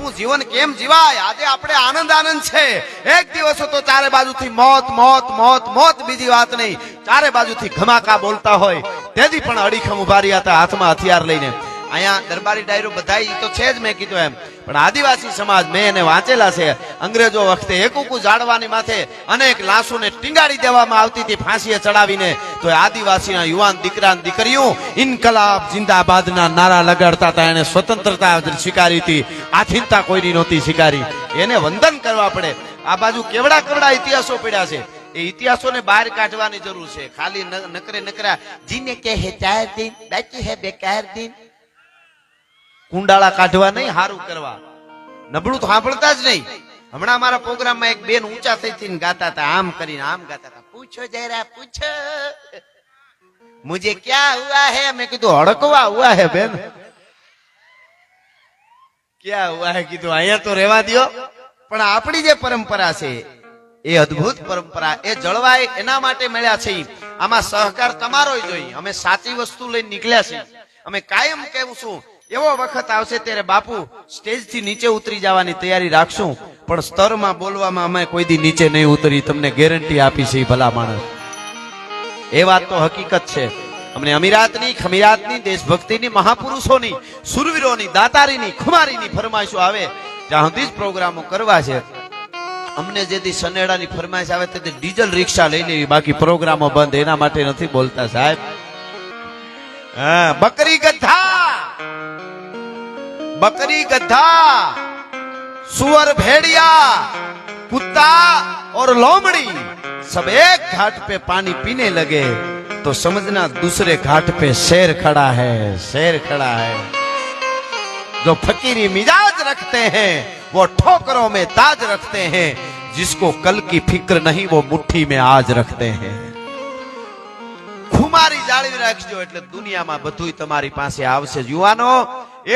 એવું જીવન કેમ જીવાય? આજે આપણે આનંદ આનંદ છે, એક દિવસ તો ચારે બાજુથી મોત મોત મોત મોત, બીજી વાત નહીં, ચારે બાજુથી ઘમાકા બોલતા હોય, તેથી પણ અડીખમ ઉભા રહ્યા હતા હાથમાં હથિયાર લઈને. અહીંયા દરબારી ડાયરો બધા તો છે જ, મેં કીધું એમ, પણ આદિવાસી સમાજ મેં એને વાંચેલા છે. અંગ્રેજો વખતે એકુકુ જાડવાની માથે અનેક લાશોને ટીંગાડી દેવામાં આવતી હતી ફાંસીએ ચડાવીને, તો આદિવાસીના યુવાન દીકરા દીકરીઓ ઇન્કલાબ જિંદાબાદના નારા લગાડતા હતા. એને સ્વતંત્રતા સ્વીકારી હતી, આધીનતા કોઈની નહોતી સ્વીકારી. એને વંદન કરવા પડે. આ બાજુ કેવડા કેવડા ઇતિહાસો પડ્યા છે, એ ઇતિહાસોને બહાર કાઢવાની જરૂર છે. ખાલી નકરા જીને કે હે 4 દિન બાકી હે બેકાર દિન, કુંડાળા કાઢવા નહીં, હારું કરવા. નબળું તો સાંભળતા જ નહીં. હમણાં અમારા પ્રોગ્રામમાં એક બેન ઊંચા થઈને ગાતા હતા, આમ કરીને આમ ગાતા હતા, પૂછો જરા પૂછો મુझे क्या हुआ है. મેં કીધું હડકવા હુઆ હે બેન, ક્યાં હુઆ હે કીધું, અહીંયા તો રહેવા દો. પણ આપણી જે પરંપરા છે એ અદ્ભુત પરંપરા, એ જળવાય એના માટે મળ્યા છે. આમાં સહકાર તમારો જોઈએ. અમે સાચી વસ્તુ લઈને નીકળ્યા છીએ. અમે કાયમ કહેવું છું, એવો વખત આવશે ત્યારે બાપુ સ્ટેજ થી નીચે ઉતરી જવાની તૈયારી રાખશું, પણ સ્તરમાં બોલવામાં અમે કોઈ દી નીચે નહીં ઉતરી, તમને ગેરંટી આપી છે ભલા માણસ. એ વાત તો હકીકત છે. અમને અમીરાતની ખમીરાતની દેશભક્તિની મહાપુરુષોની સુરવીરોની દાતારીની ખુમારીની ફરમાઈશો આવે ત્યાં સુધી જ પ્રોગ્રામો કરવા છે. અમને જેથી સનેડાની ફરમાઈશ આવે તેથી ડીઝલ રિક્ષા લઈ લેવી, બાકી પ્રોગ્રામો બંધ. એના માટે નથી બોલતા સાહેબ. બકરી गधा सुअर भेड़िया कुत्ता और लोमड़ी सब एक घाट पे पानी पीने लगे तो समझना दूसरे घाट पे शेर खड़ा है, शेर खड़ा है. जो फकीरी मिजाज रखते हैं वो ठोकरों में ताज रखते हैं, जिसको कल की फिक्र नहीं वो मुट्ठी में आज रखते हैं. ખુમારી જાળવી રાખજો એટલે દુનિયામાં બધુંય તમારી પાસે આવશે. યુવાનો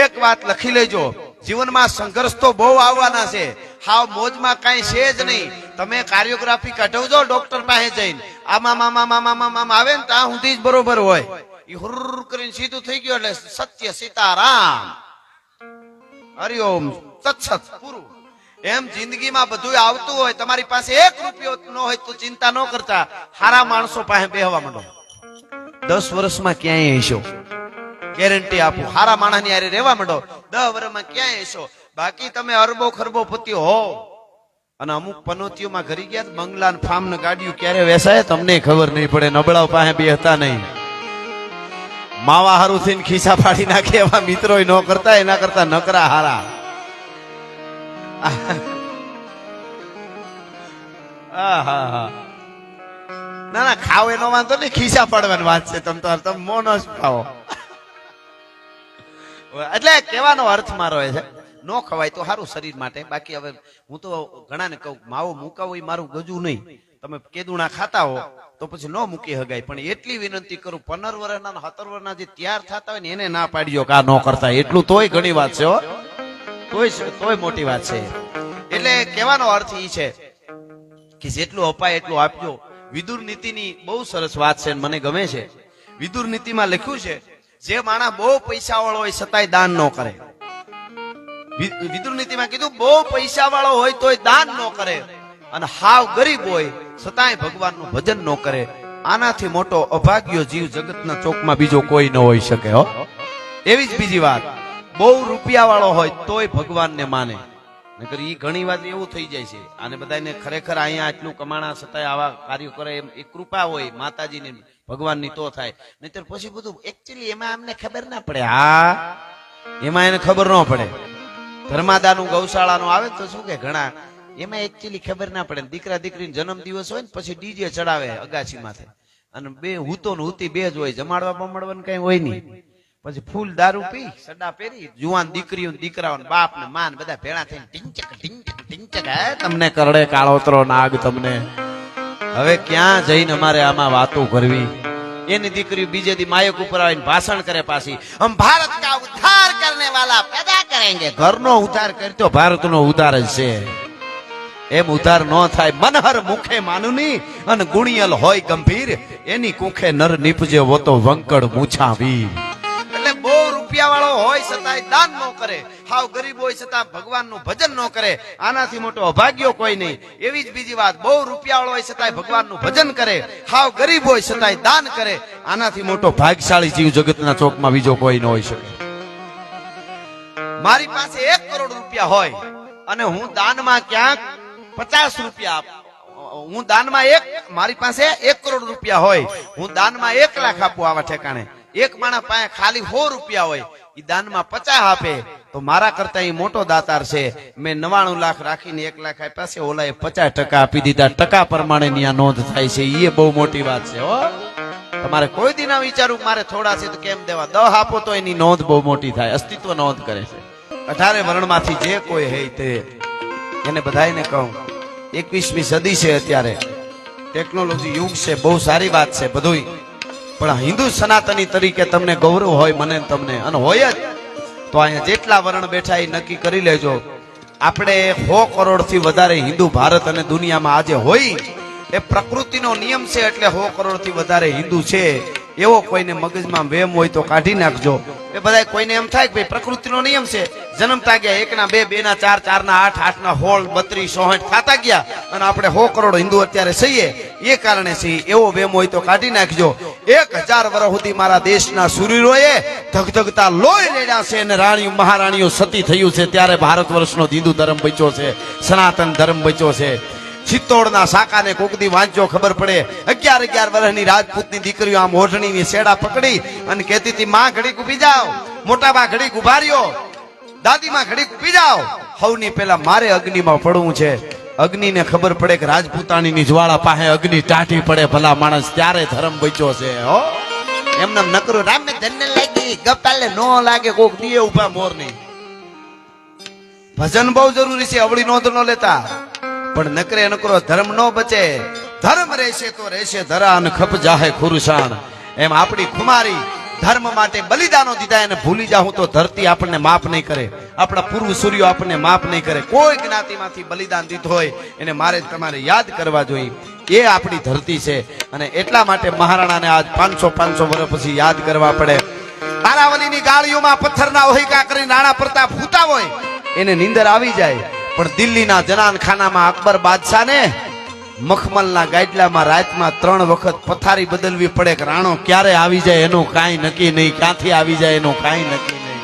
એક વાત લખી લેજો, જીવનમાં સંઘર્ષ તો બહુ આવવાના છે. હાવ મોજમાં કઈ છે જ નહીં. તમે કાર્યોગ્રાફી કઢવજો ડોક્ટર પાસે જઈને, આમાં મામા આવે ને ત્યાં સુધી જ બરોબર હોય. એ હુર કરીને સીધું થઈ ગયું એટલે સત્ય સીતારામ હરિઓમ તત્સત પૂરું. એમ જિંદગીમાં બધું આવતું હોય, તમારી પાસે 1 રૂપિયો ન હોય તો ચિંતા ન કરતા, સારા માણસો પાસે બેહવા માંડો. 10 વર્ષમાં ક્યાંય હશો, ગેરંટી આપું. હારા માણસની હારે રહેવા માંડો, 10 વર્ષમાં ક્યાંય હશો. બાકી તમે અરબો ખરબો પતિઓ હો અને અમુક પનોતીઓમાં ઘરી ગયા, બંગલા ને ફાર્મ ને ગાડીઓ ક્યારે વેસાય તમને ખબર નહીં પડે. નબળાઓ પાસે બે હતા નહીં. માવા હારું થઈને ખિસ્સા ફાડી નાખે એવા મિત્રો ન કરતા, એના કરતા નકરા હારા. ના ના, ખાવ એનો વાંધો નહીં, ખિસ્સા પાડવાની વાત છે. તમે મોન જ ખાઓ. એટલે કહેવાનો અર્થ મારો એ છે, નો ખવાય તો સારું શરીર માટે. બાકી હવે હું તો ઘણાને કહું, માવો મૂકાવો એ મારું ગજું નહીં. તમે કેદુણા ખાતા હો તો પછી ન મૂકી હગાય. પણ એટલી વિનંતી કરું, 15 વર્ષના 17 વર્ષના જે તૈયાર થતા હોય ને એને ના પાડ્યો કે આ ન કરતા. એટલું તોય ઘણી વાત છે હો, તોય મોટી વાત છે. એટલે કહેવાનો અર્થ એ છે કે જેટલું અપાય એટલું આપજો. વિદુર નીતિની બહુ સરસ વાત છે, મને ગમે છે. વિદુર નીતિમાં લખ્યું છે, જે માણસ બહુ પૈસા વાળો હોય છતાંય દાન ન કરે. વિદુર નીતિમાં કીધું બહુ પૈસા વાળો હોય તોય દાન ન કરે, અને હાવ ગરીબ હોય છતાંય ભગવાનનું ભજન ન કરે. આનાથી મોટો અભાગ્યો જીવ જગતના ચોકમાં બીજો કોઈ ન હોઈ શકે હો. એવી જ બીજી વાત, બહુ રૂપિયા વાળો હોય તોય ભગવાનને માને. નકર ઈ ઘણી વાર એવું થઈ જાય છે. આને બધાને ખરેખર અહીંયા આટલું કમાણા છતાંય આવા કાર્યો કરે એમ એ કૃપા હોય માતાજીની ભગવાનની તો થાય. નહીતર પછી બધું એકચ્યુઅલી એમાં અમને ખબર ના પડે. હા, એમાં એને ખબર ન પડે. ધર્માદાનું ગૌશાળાનું આવે તો શું કે ઘણા એમાં એકચ્યુઅલી ખબર ના પડે. દીકરા દીકરીનો જન્મ દિવસ હોય ને પછી ડીજે ચડાવે અગાસી માથે, અને બે હૂતો ને હૂતી બે જ હોય, જમાડવા બમાડવાનું કઈ હોય નહીં. પછી ફૂલ દારૂ પી સડા પહેરી જુવાન દીકરીઓ દીકરાઓ બાપ ને માન બધા ભેળા થઈને ટીંચક ટીંચક ટીંચક. તમને કરડે કાળોતરો નાગ તમને. હવે ક્યાં જઈને અમારે આમાં વાતો કરવી? એની દીકરી બીજે દી માયક ઉપર આવીને ભાષણ કરે પાછી, હમ ભારત કા ઉદ્ધાર કરને વાલા પેદા કરેંગે. ઘરનો ઉદ્ધાર કરતો ભારતનો ઉદ્ધાર જ છે. એમ ઉદ્ધાર ન થાય. મનહર મુખે માનુની અને ગુણિયલ હોય ગંભીર, એની કુખે નર નીપજે વો તો વંકડ મૂછા વીર. એટલે બહુ રૂપિયા વાળો હોય છતાંય દાન ન કરે, હાવ ગરીબ હોય છતાં ભગવાનનું ભજન ન કરે, આનાથી મોટો અભાગ્યો કોઈ નહીં. એવી જ બીજી વાત, બહુ રૂપિયા વાળો હોય છતાંય ભગવાનનું ભજન કરે, હાવ ગરીબ હોય છતાંય દાન કરે, આનાથી મોટો ભાગ્યશાળી જીવ જગતના ચોકમાં બીજો કોઈ ન હોઈ શકે. મારી પાસે 1 કરોડ રૂપિયા હોય અને હું દાનમાં ક્યાંક 50 રૂપિયા હું દાનમાં મારી પાસે 1 કરોડ રૂપિયા હોય, હું દાનમાં 1 લાખ આપું આવા ઠેકાણે, એક માણસ પાસે ખાલી 100 રૂપિયા હોય, એ દાનમાં 50 આપે તો મારા કરતા એ મોટો દાતાર છે. મેં 99 લાખ રાખીને 1 લાખ આપ્યા છે, ઓલાએ 50% આપી દીધા. ટકા પ્રમાણેની આ નોંધ થાય છે, એ બહુ મોટી વાત છે. હો, તમારે કોઈ દી ના વિચારું મારે થોડા છે તો કેમ દેવા, 10 આપો તો એની નોંધ બહુ મોટી થાય, અસ્તિત્વ નોંધ કરે છે. 18 વર્ણમાંથી જે કોઈ હે તે એને બધાને કહું, 21મી સદી છે, અત્યારે ટેકનોલોજી યુગ છે, બહુ સારી વાત છે બધું, પણ હિન્દુ સનાતની તરીકે તમને ગૌરવ હોય, મને તમને, અને હોય જ તો અહીંયા જેટલા વર્ણ બેઠા એ નક્કી કરી લેજો. આપણે 100 કરોડથી વધારે હિન્દુ ભારત અને દુનિયામાં આજે હોય, એ પ્રકૃતિનો નિયમ છે, એટલે 100 કરોડથી વધારે હિન્દુ છે. એવો કોઈને મગજમાં વેમ હોય તો કાઢી નાખજો. એ બધા કોઈને એમ થાય કે ભાઈ પ્રકૃતિનો નિયમ છે, જન્મતા ગયા 1 ના 2, 2 ના 4, 4 ના 8, 8 ના 16, 32, 64 થતા ગયા અને આપણે 100 કરોડ હિન્દુ અત્યારે છીએ, એ કારણે છીએ. એવો વેમ હોય તો કાઢી નાખજો. 1000 વર્ષ સુધી મારા દેશના શૂરવીરોએ ધગધગતા લોહી રેડ્યા છે અને રાણીઓ મહારાણીઓ સતી થયું છે, ત્યારે ભારત વર્ષનો હિન્દુ ધર્મ બચ્યો છે, સનાતન ધર્મ બચ્યો છે. ચિત્તોડના સાકાને કોકદી વાંચો ખબર પડે, 11 વર્ષની રાજપૂતની દીકરીઓ આમ ઓઢણીની શેડા પકડી અને કહેતી હતી, માં ઘડીક ઊભી જાઓ, મોટા બા ઘડીક ઉભા રહ્યો, દાદી માં ઘડીક ઊભી જાઓ, હવની પેલા મારે અગ્નિમાં પડવું છે. અગ્નિને ખબર પડે કે રાજપૂતાણીની જ્વાળા પાસે અગ્નિ ટાઢી પડે, ભલા માણસ, ત્યારે ધર્મ બચ્યો છે. હો, એમને નકરું રામે ધન્ય લાગી ગપાલે નો લાગે, કોક દીએ ઉભા મોર નહીં. ભજન બહુ જરૂરી છે, અવળી નોંધ ન લેતા, પણ નકરે નકરો ધર્મ નો બચે. ધર્મ રહેશે તો રહેશે ધરા અને ખપ જાહે ખુરશાન. એમ આપણી ખુમારી ધર્મ માટે બલિદાનો દીધા, એને ભૂલી જાઉં તો ધરતી આપણને માફ નહીં કરે, આપણા પૂર્વ સૂર્યો આપણને માફ નહીં કરે. કોઈ જ્ઞાતિમાંથી બલિદાન દીધું હોય એને મારે તમારે યાદ કરવા જોઈએ, એ આપણી ધરતી છે. અને એટલા માટે મહારાણાને આજ 500 વર્ષ પછી યાદ કરવા પડે. તારાવલીની ગાળીઓમાં પથ્થરના ઓહિકા કરી રાણા પ્રતાપ ભૂતા હોય, એને નીંદર આવી જાય. પણ દિલ્હીના જનાન ખાનામાં અકબર બાદશાહને મખમલના ગાડલામાં રાતમાં 3 વખત પથારી બદલવી પડે કે રાણો ક્યારે આવી જાય એનું કાંઈ નક્કી નહીં, ક્યાંથી આવી જાય એનું કાંઈ નક્કી નહીં.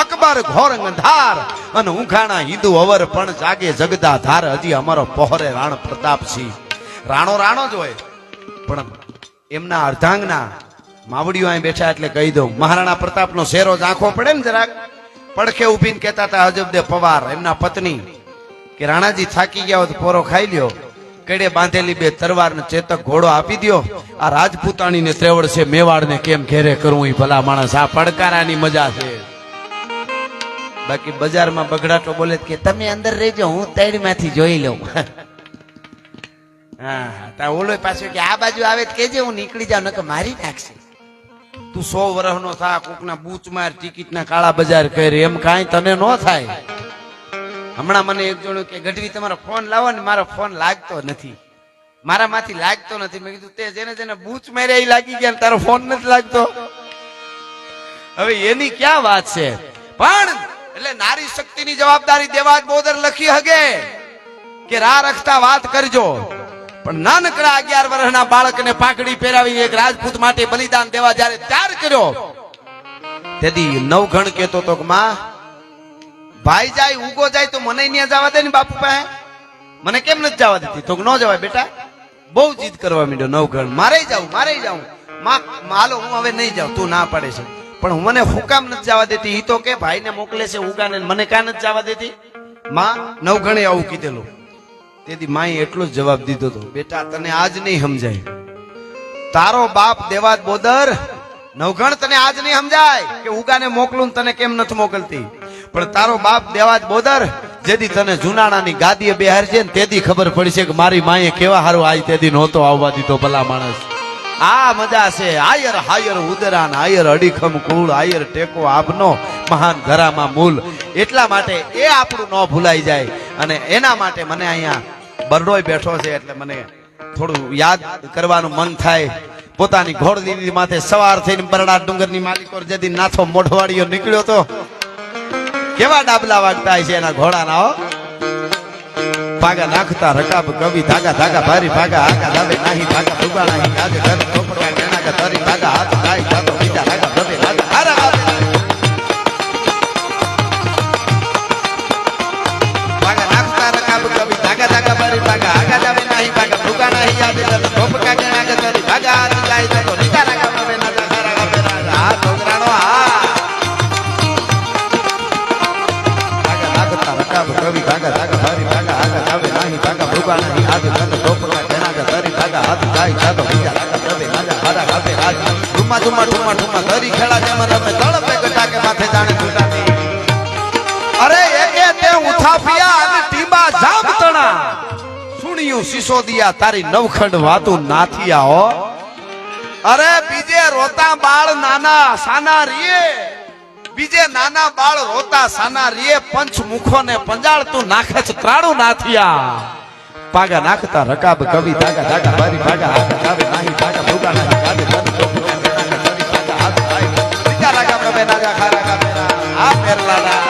અકબર ઘોર અંધાર અને ઊંઘાણા હિન્દુ અવર પણ જાગે જગદા ધાર. હજી અમારો પહોરે રાણ પ્રતાપસિંહ રાણો જ હોય, પણ એમના અર્ધાંગના માવડીઓ અહીં બેઠા એટલે કહી દઉં, મહારાણા પ્રતાપનો શેરો જ આંખો પડે ને જરાક, પડખે ઉભીને કહેતા હતા અજબદે પવાર એમના પત્ની કે રાણાજી થાકી ગયા હોય તો પોરો ખાઈ લ્યો, કડે બાંધેલી 2 તરવાર ને ચેતક ઘોડો આપી દો. આ રાજપૂતાણીને ત્રેવડ છે, મેવાડને કેમ ઘેરે કરવું, ભલા માણસ, આ પડકારાની મજા છે. બાકી બજારમાં બગડાટો બોલે કે તમે અંદર રહેજો, હું તૈડમાંથી જોઈ લઉં. હા, ઓલો પાછો કે આ બાજુ આવે કેજે, હું નીકળી જાઉં, નકર મારી નાખશે. તું 100 વર્ષનો થા, કોકના બૂચ માર, ટિકિટના કાળા બજાર કરે, એમ કાંઈ તને ન થાય. હમણાં મને એક જોડું કે ગઢવી તમારો ફોન લાવો ને, મારો ફોન લાગતો નથી, મારામાંથી લાગતો નથી. મેં કીધું તે જેને બૂચ માર્યા એ લાગી ગયા, તારો ફોન નથી લાગતો. હવે એની ક્યાં વાત છે? પણ એટલે નારી શક્તિની જવાબદારી દેવાજ બોદર લખી હગે કે રા રખતા વાત કરજો, પણ નાનકડા 11 વર્ષના બાળકને પાઘડી પહેરાવી એક રાજપૂત માટે બલિદાન દેવા જ્યારે ત્યાર કર્યો, તેથી નવઘણ કહેતો તો કે માં ભાઈ જાય ઉગો જાય તો મને ન્યા જવા દે ને બાપુ પાસે, મને કેમ નથી જવા દેતી? તો ન જવાય બેટા, બહુ જીદ કરવા માંડ્યો નવઘણ, મારે જાઉં. માં હાલો હું હવે નહીં જાઉં, તું ના પાડે છે, પણ હું મને હુકામ નથી જવા દેતી. ઈ તો કે ભાઈને મોકલે છે ઉગાને, મને કાં નથી જવા દેતી? માં નવઘણે આવું કીધેલું. તેથી માએ એટલો જ જવાબ દીધો હતો, બેટા તને આજ નહીં સમજાય, તારો બાપ દેવાજ બોદર નવઘણ તને આજ નહીં સમજાય કે ઉગાને મોકલું તને કેમ નથી મોકલતી, પણ તારો બાપ દેવાજ બોદર જેદી તને જુનાણાની ગાદીએ બેહારજે ને તેથી ખબર પડશે કે મારી માએ કેવા હારું આજ તેથી નહોતો આવવા દીધો. ભલા માણસ, આ મજા છે. આયર હાયર ઉદરાન, આયર અડીખમ કુળ, આયર ટેકો આપનો મહાન ધરામાં મૂલ. એટલા માટે એ આપણું ન ભૂલાઈ જાય, અને એના માટે મને અહીંયા બરડોય બેઠો છે એટલે મને થોડું યાદ કરવાનું મન થાય. પોતાની ઘોડદીની માથે સવાર થઈને બરડા ડુંગરની માલિકોર જેથી નાથો મોઢવાડીઓ નીકળ્યો તો કેવા ડાબલા વાગતા છે એના ઘોડાના હો ભાગા નાખતા રકાબ કવિ ધાગા ધાગા ભારી ભાગા આકા દાબે નાહી ભાગા ભૂગા નાહી આજે ઘર ચોપડવા કેણા કે તરી ભાગા હાથ ગાય જાતો બીજા રાગા દબે રાગા હારા ભાગા નાખતા રકાબ કવિ ધાગા ધાગા ભારી ભાગા આકા દાબે નાહી ભાગા ભૂગા નાહી આજે ઘર ચોપડવા કેણા કે તરી ભાગા હાથ ગાય જાતો બીજા રાગા દબે રાગા હારા ગાબે રાગા આ છોકરાનો આ ભાગા નાખતા રકાબ કવિ ધાગા ધાગા ભારી ભાગા આકા દાબે નાહી ભાગા ભૂગા નાહી આજે ઘર ચોપડવા કેણા કે તરી ભાગા હાથ ગાય જાતો બીજા રાગા દબે રાગા હારા ગાબે રાગા ઠુમા ઠુમા ઠુમા ઠુમા ધરી ખેડા જેમ રમે તળપે ગટા કે માથે જાણે છૂટાની અરે એકે તે ઉથાફિયા અને ટીબા જામ તણા સુણિયું સિસોદિયા તારી નવખંડ વાતું નાથિયા હો અરે બીજે રોતા બાળ નાના સાના રીએ બીજે નાના બાળ રોતા સાના રીએ પંચ મુખો ને પંજાળ તું નાખે છે ત્રાણું નાથિયા પાગા નાખતા રકાબ કવિ ધાગા ધાગા બારી ભાગા હાથા જાવે નાહી ભાગા ભૂગા નાહી ગાદે ધન ચોપડા કેના કે તરી ભાગા હાથ ગાય બીજા રાગા પ્રભે નાગા ખારા ગાબેરા આ મેરલાડા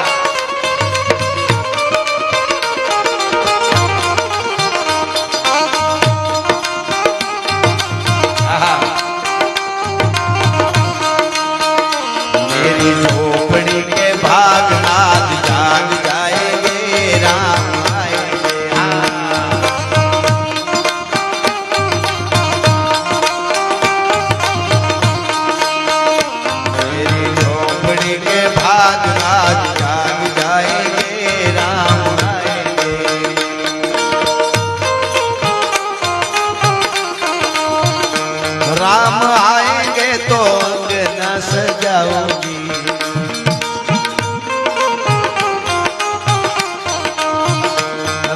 मेरी झोपड़ी के भाग आज जाग जाएंगे राम आएंगे मेरी झोपड़ी के भाग आज जाग जाएंगे राम आएंगे राम आएंगे तो अंगना सजाऊंगी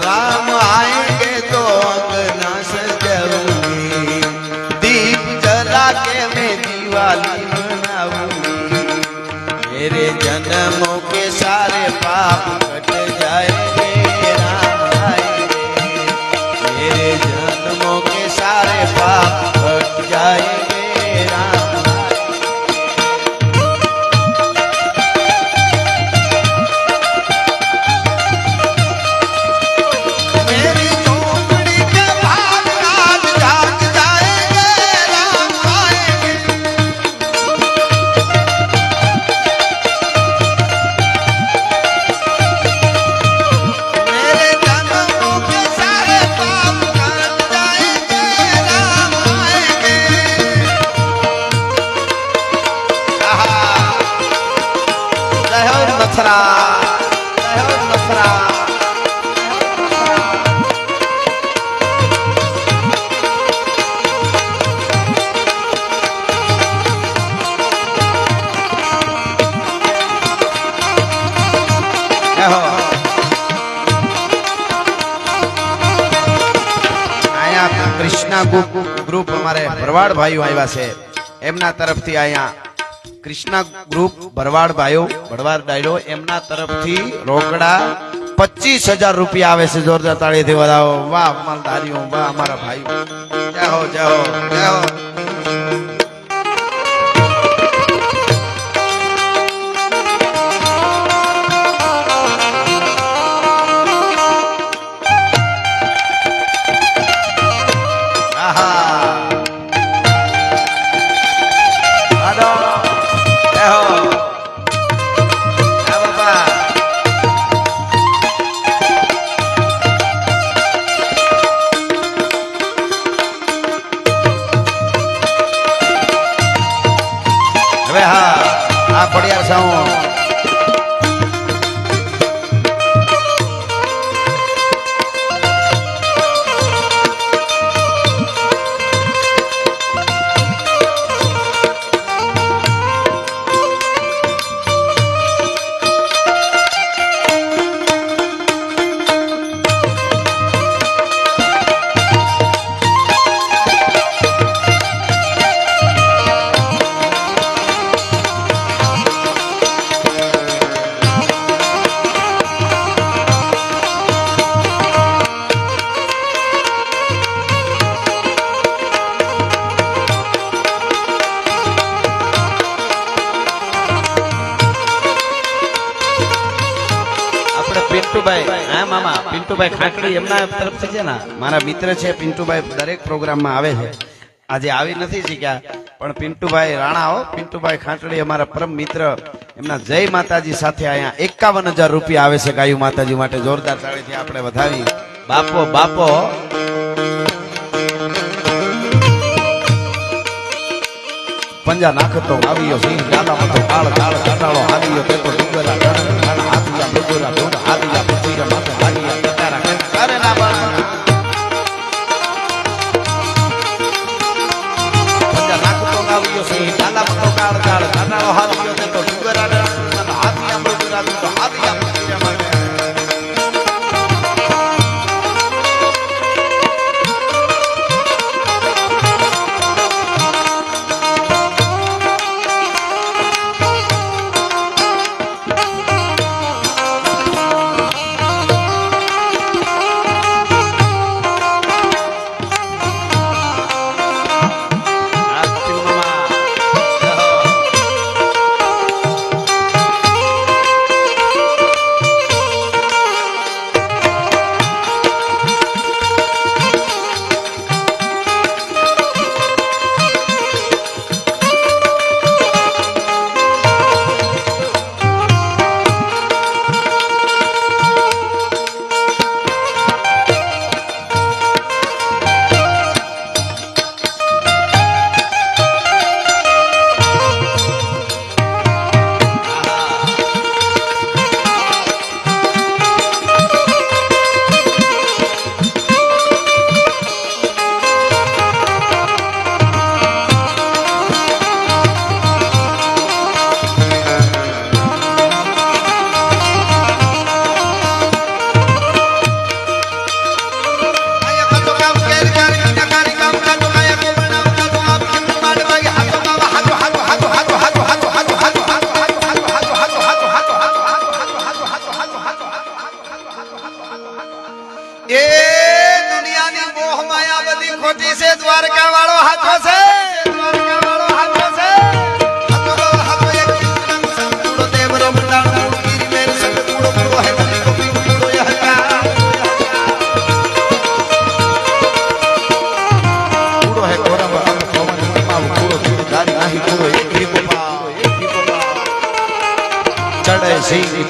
राम आएंगे तो अंगना सजाऊंगी दीप जला के मैं दिवाली मनाऊंगी मेरे जन्मों के सारे पाप कट जाएंगे राम आएंगे मेरे जन्मों के सारे पाप कट जाएंगे राम मेरी झोपड़ी के भाग आज जाग जाएंगे राम आएंगे मेरे जन्मों के सारे पाप कट जाएंगे राम आएंगे आहा जय हो मथुरा जय हो मथुरा कृष्णा ग्रुप हमारे भरवाड़ भाइयों आया से एमना तरफ थी आया कृष्णा ग्रुप भरवाड़ भाइयों भरवाड़ डायलो एमना तरफ थी रोकड़ा 25,000 रुपया आवे से जोरदार ताड़ी थी बताओ वाह मालधारियों वाह हमारा भाई जय हो जय हो जय हो હવે હા આ પડ્યા સાઉ પિન્ટુભાઈ, હા મામા પિન્ટુભાઈ ખાટડી એમના તરફથી છે ને, મારા મિત્ર છે પિન્ટુભાઈ, દરેક પ્રોગ્રામમાં આવે છે. આજે આવી નથી શીખ્યા પણ પિન્ટુભાઈ રાણા હો, પિન્ટુભાઈ ખાટડી અમારા પરમ મિત્ર, એમના જય માતાજી સાથે અહીંયા 51,000 રૂપિયા આવે છે ગાયું માતાજી માટે. જોરદાર તાળીથી આપણે વધાવી. બાપો બાપો પંજા નાખતો આવ્યો સિંહ ડાલામાં તો કાળ કાળ કાટાળો આવ્યો તે તો ડુંગરા ડાળા હાથિયા ડુંગરા ઢોંડ હાથિયા પથીરા માથે હાથિયા કટારા અરે ના બા પંજા નાખતો આવ્યો સિંહ ડાલામાં તો કાળ કાળ કાટાળો આવ્યો તે તો ડુંગરા ડાળા હાથિયા ડુંગરા ઢોંડ હાથિયા પથીરા માથે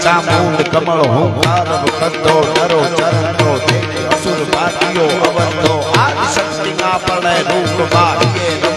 ચામુંડ કમળ હું આરવ કદ્દો ડરો ચરણો તે અસુર બાટીઓ અવંતો આદિ શક્તિ ના પડે રૂપ બાટીએ